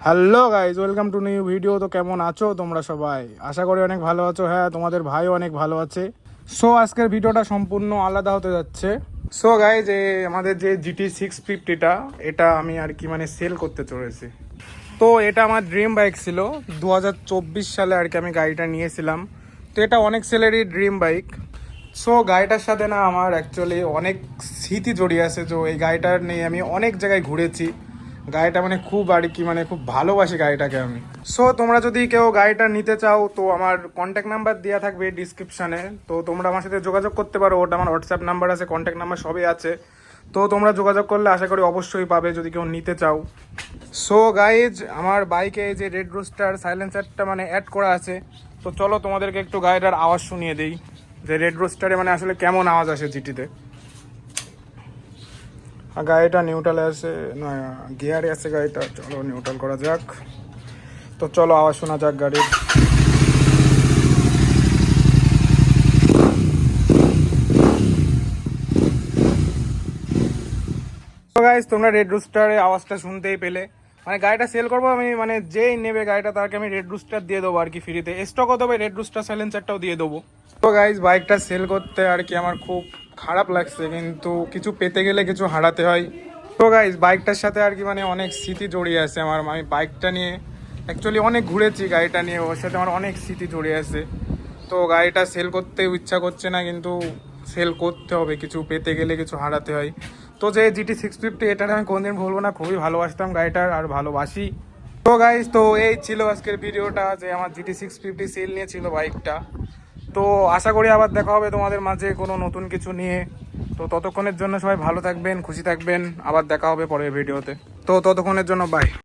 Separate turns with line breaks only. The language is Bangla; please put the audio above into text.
Hello guys, welcome to new video. তো কেমন আছো তোমরা সবাই? আশা করি অনেক ভালো আছো। হ্যাঁ, তোমাদের ভাইও অনেক ভালো আছে। সো আজকের ভিডিওটা সম্পূর্ণ আলাদা হতে যাচ্ছে। সো গাইজ, আমাদের যে GT650টা, এটা আমি আর কি সেল করতে চলেছি। তো এটা আমার ড্রিম বাইক ছিল। 2024 সালে আর কি আমি গাড়িটা নিয়েছিলাম। তো এটা অনেক সেলেরই ড্রিম বাইক। সো গাড়িটার সাথে আমার অ্যাকচুয়ালি অনেক স্মৃতি জড়িয়ে আছে। তো এই গাড়িটার নিয়ে আমি অনেক জায়গায় ঘুরেছি। গাড়িটা খুব আর কি খুব ভালোবাসি গাড়িটাকে আমি। সো তোমরা যদি কেউ গাড়িটা নিতে চাও, তো আমার কন্ট্যাক্ট নাম্বার দেওয়া থাকবে ডিসক্রিপশানে। তো তোমরা আমার সাথে যোগাযোগ করতে পারো। ওটা আমার হোয়াটসঅ্যাপ নাম্বার আছে, কন্ট্যাক্ট নাম্বার সবই আছে। তো তোমরা যোগাযোগ করলে আশা করি অবশ্যই পাবে যদি কেউ নিতে চাও। সো গাইজ, আমার বাইকে যে রেড রোস্টার সাইলেন্সারটা অ্যাড করা আছে। তো চলো তোমাদেরকে একটু গাড়িটার আওয়াজ শুনিয়ে দিই যে রেড রোস্টারে আসলে কেমন আওয়াজ আসে জিটিতে। গাড়িটা নিউট্রালে আছে, না গিয়ারে আছে গাড়িটা। চলো নিউট্রাল করা যাক। তো চলো আওয়াজ শোনা যাক গাড়ির। তো গাইজ, তোমরা রেড রুস্টারের আওয়াজটা শুনতেই পেলে। গাড়িটা সেল করবো আমি, যেই নেবে গাড়িটা তাকে আমি রেড রুস্টার দিয়ে দেবো আর কি ফ্রিতে। স্টকও দেবো, রেড রুস্টার সাইলেন্সারটাও দিয়ে দেবো। তো গাইজ, বাইকটা সেল করতে আর কি আমার খুব খারাপ লাগছে, কিন্তু কিছু পেতে গেলে কিছু হারাতে হয়। তো গাইজ, বাইকটার সাথে আর কি অনেক স্মৃতি জড়িয়ে আছে আমার। আমি বাইকটা নিয়ে অ্যাকচুয়ালি অনেক ঘুরেছি, গাড়িটা নিয়ে ওর সাথে আমার অনেক স্মৃতি জড়িয়ে আছে। তো গাড়িটা সেল করতে ইচ্ছা করছে না, কিন্তু সেল করতে হবে, কিছু পেতে গেলে কিছু হারাতে হয়। তো যে GT650, এটা আমি কোনদিন ভুলবো না। খুবই ভালোবাসতাম গাড়িটার আর ভালোবাসি। তো গাইজ, তো এই ছিল আজকের ভিডিওটা, যে আমার GT650 সেল নিয়ে ছিল বাইকটা। তো আশা করি আবার দেখা হবে তোমাদের মাঝে কোনো নতুন কিছু নিয়ে। তো ততক্ষণের জন্য সবাই ভালো থাকবেন, খুশি থাকবেন। আবার দেখা হবে পরের ভিডিওতে। তো ততক্ষণের জন্য বাই।